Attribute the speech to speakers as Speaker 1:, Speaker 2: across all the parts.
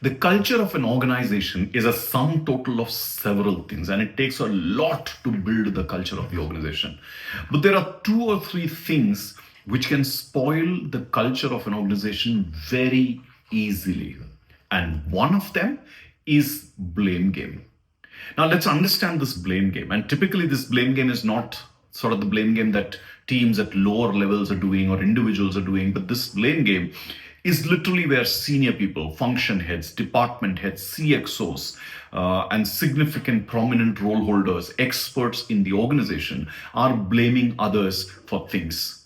Speaker 1: The culture of an organization is a sum total of several things, and it takes a lot to build the culture of the organization. But there are two or three things which can spoil the culture of an organization very easily. And one of them is blame game. Now let's understand this blame game. And typically this blame game is not sort of the blame game that teams at lower levels are doing or individuals are doing, but this blame game is literally where senior people, function heads, department heads, CXOs, and significant prominent role holders, experts in the organization are blaming others for things.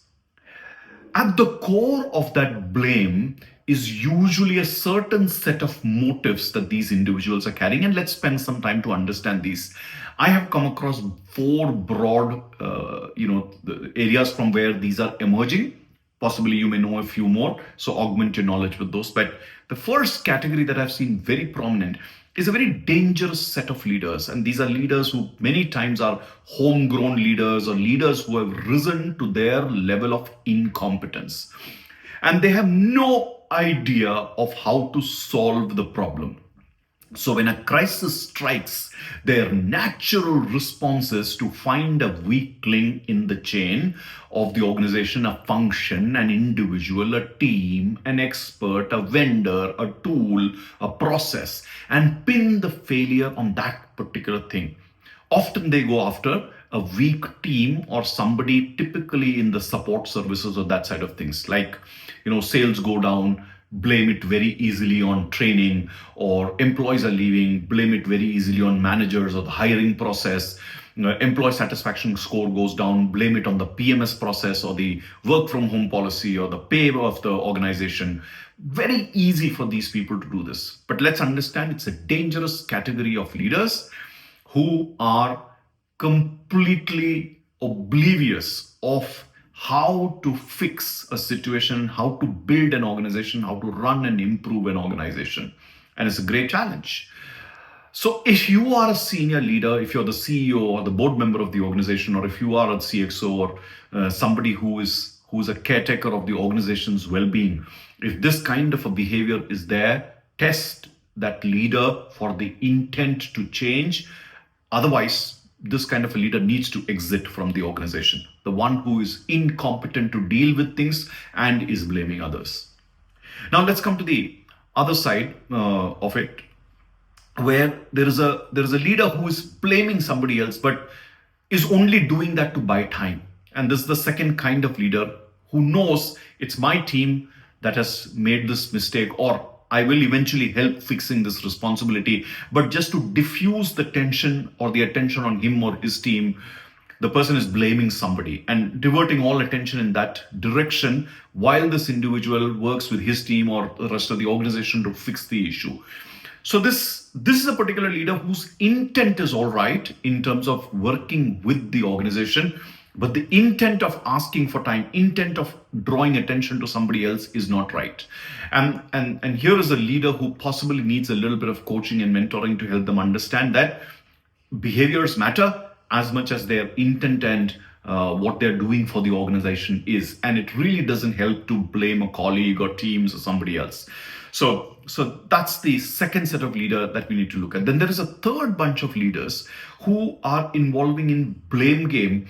Speaker 1: At the core of that blame is usually a certain set of motives that these individuals are carrying. And let's spend some time to understand these. I have come across four broad, areas from where these are emerging. Possibly you may know a few more, so augment your knowledge with those. But the first category that I've seen very prominent is a very dangerous set of leaders. And these are leaders who many times are homegrown leaders or leaders who have risen to their level of incompetence. And they have no idea of how to solve the problem. So when a crisis strikes, their natural response is to find a weak link in the chain of the organization, a function, an individual, a team, an expert, a vendor, a tool, a process, and pin the failure on that particular thing. Often they go after a weak team or somebody typically in the support services or that side of things. Like, sales go down, blame it very easily on training, or employees are leaving, blame it very easily on managers or the hiring process. Employee satisfaction score goes down, blame it on the PMS process or the work from home policy or the pay of the organization. Very easy for these people to do this. But let's understand it's a dangerous category of leaders who are completely oblivious of how to fix a situation, how to build an organization, how to run and improve an organization. And it's a great challenge. So if you are a senior leader, if you're the CEO or the board member of the organization, or if you are a CXO or somebody who is a caretaker of the organization's well-being, if this kind of a behavior is there, test that leader for the intent to change. Otherwise, this kind of a leader needs to exit from the organization. The one who is incompetent to deal with things and is blaming others. Now let's come to the other side of it, where there is a leader who is blaming somebody else, but is only doing that to buy time. And this is the second kind of leader who knows it's my team that has made this mistake, or I will eventually help fixing this responsibility. But just to diffuse the tension or the attention on him or his team, the person is blaming somebody and diverting all attention in that direction while this individual works with his team or the rest of the organization to fix the issue. So this is a particular leader whose intent is all right in terms of working with the organization, but the intent of asking for time, intent of drawing attention to somebody else is not right. And here is a leader who possibly needs a little bit of coaching and mentoring to help them understand that behaviors matter as much as their intent and what they're doing for the organization is. And it really doesn't help to blame a colleague or teams or somebody else. So that's the second set of leader that we need to look at. Then there is a third bunch of leaders who are involving in blame game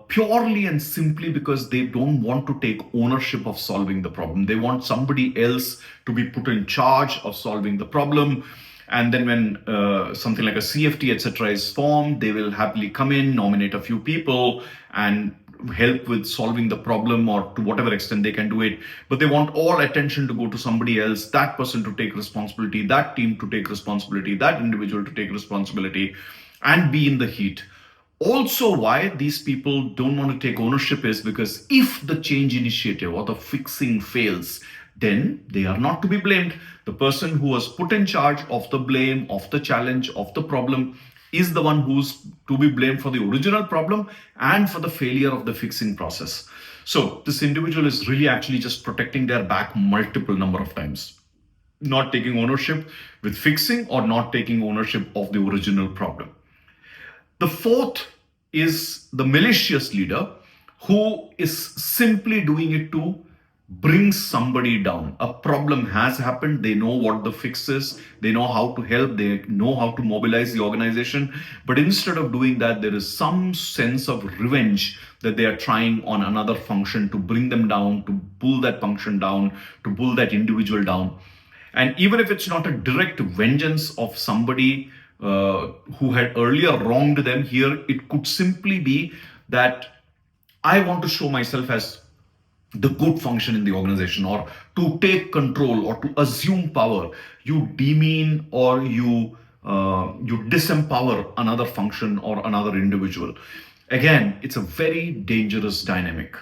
Speaker 1: purely and simply because they don't want to take ownership of solving the problem. They want somebody else to be put in charge of solving the problem. And then when something like a CFT, etc. is formed, they will happily come in, nominate a few people and help with solving the problem, or to whatever extent they can do it. But they want all attention to go to somebody else, that person to take responsibility, that team to take responsibility, that individual to take responsibility and be in the heat. Also, why these people don't want to take ownership is because if the change initiative or the fixing fails, then they are not to be blamed. The person who was put in charge of the blame, of the challenge, of the problem is the one who's to be blamed for the original problem and for the failure of the fixing process. So this individual is really actually just protecting their back multiple number of times, not taking ownership with fixing or not taking ownership of the original problem. The fourth is the malicious leader who is simply doing it to brings somebody down. A problem has happened. They know what the fix is. They know how to help. They know how to mobilize the organization. But instead of doing that, there is some sense of revenge that they are trying on another function to bring them down, to pull that function down, to pull that individual down. And even if it's not a direct vengeance of somebody who had earlier wronged them, here it could simply be that I want to show myself as the good function in the organization, or to take control or to assume power. You demean or you disempower another function or another individual. Again, it's a very dangerous dynamic.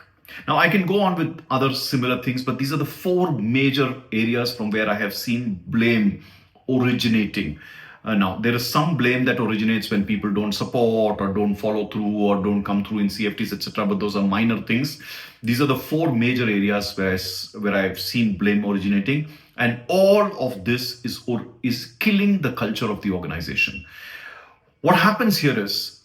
Speaker 1: Now, I can go on with other similar things, but these are the four major areas from where I have seen blame originating. Now, there is some blame that originates when people don't support or don't follow through or don't come through in CFTs, etc. But those are minor things. These are the four major areas where I've seen blame originating, and all of this is killing the culture of the organization. What happens here is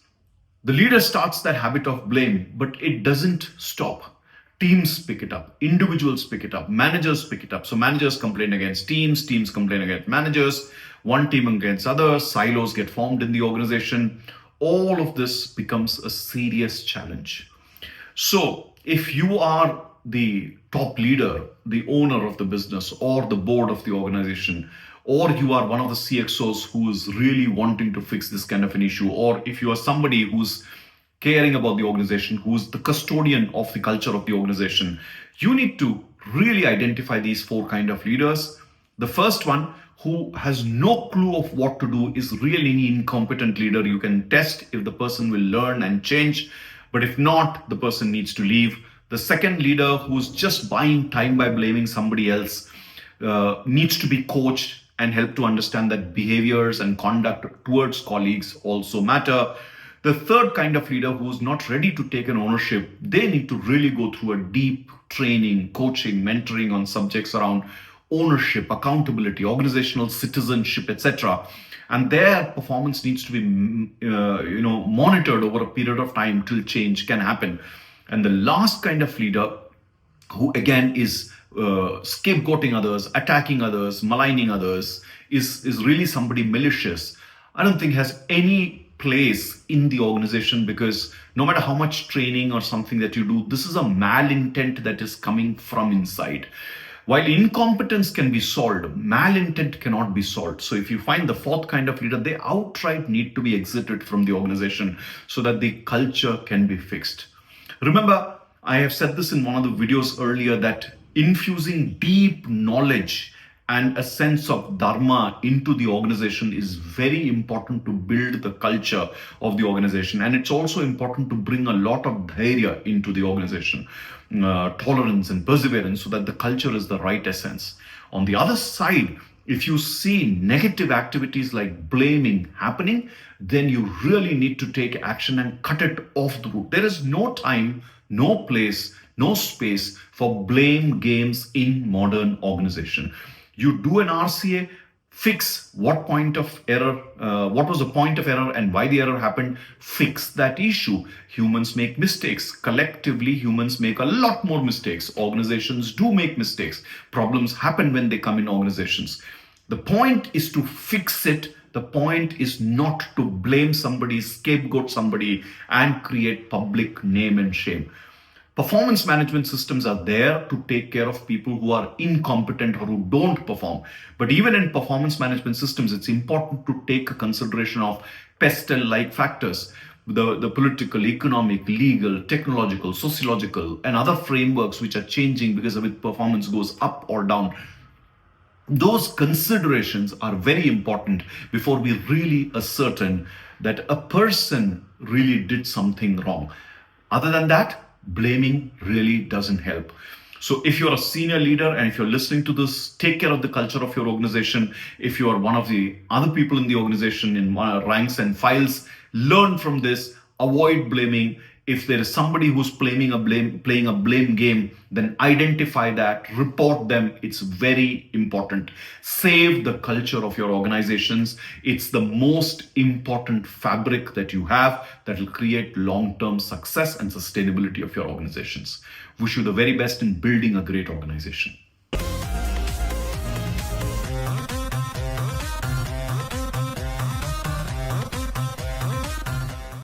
Speaker 1: the leader starts that habit of blame, but it doesn't stop. Teams pick it up, individuals pick it up, managers pick it up. So managers complain against teams, teams complain against managers, one team against others, silos get formed in the organization. All of this becomes a serious challenge. So if you are the top leader, the owner of the business, or the board of the organization, or you are one of the CXOs who is really wanting to fix this kind of an issue, or if you are somebody who's caring about the organization, who's the custodian of the culture of the organization, you need to really identify these four kind of leaders. The first one, who has no clue of what to do, is really an incompetent leader. You can test if the person will learn and change, but if not, the person needs to leave. The second leader, who's just buying time by blaming somebody else, needs to be coached and helped to understand that behaviors and conduct towards colleagues also matter. The third kind of leader, who's not ready to take an ownership, they need to really go through a deep training, coaching, mentoring on subjects around ownership, accountability, organizational citizenship, etc. And their performance needs to be monitored over a period of time till change can happen. And the last kind of leader, who again is scapegoating others, attacking others, maligning others, is really somebody malicious. I don't think has any place in the organization, because no matter how much training or something that you do, this is a malintent that is coming from inside. While incompetence can be solved, malintent cannot be solved. So if you find the fourth kind of leader, they outright need to be exited from the organization so that the culture can be fixed. Remember, I have said this in one of the videos earlier, that infusing deep knowledge and a sense of dharma into the organization is very important to build the culture of the organization. And it's also important to bring a lot of dhairya into the organization, tolerance and perseverance, so that the culture is the right essence. On the other side, if you see negative activities like blaming happening, then you really need to take action and cut it off the root. There is no time, no place, no space for blame games in modern organization. You do an RCA, fix what point of error, what was the point of error and why the error happened, fix that issue. Humans make mistakes. Collectively, humans make a lot more mistakes. Organizations do make mistakes. Problems happen when they come in organizations. The point is to fix it. The point is not to blame somebody, scapegoat somebody, and create public name and shame. Performance management systems are there to take care of people who are incompetent or who don't perform. But even in performance management systems, it's important to take a consideration of pestle-like factors, the political, economic, legal, technological, sociological, and other frameworks which are changing because of it performance goes up or down. Those considerations are very important before we really ascertain that a person really did something wrong. Other than that, blaming really doesn't help. So if you're a senior leader and if you're listening to this, take care of the culture of your organization. If you are one of the other people in the organization in ranks and files, learn from this, avoid blaming. If there is somebody who's playing a blame game, then identify that, report them. It's very important. Save the culture of your organizations. It's the most important fabric that you have that will create long-term success and sustainability of your organizations. Wish you the very best in building a great organization.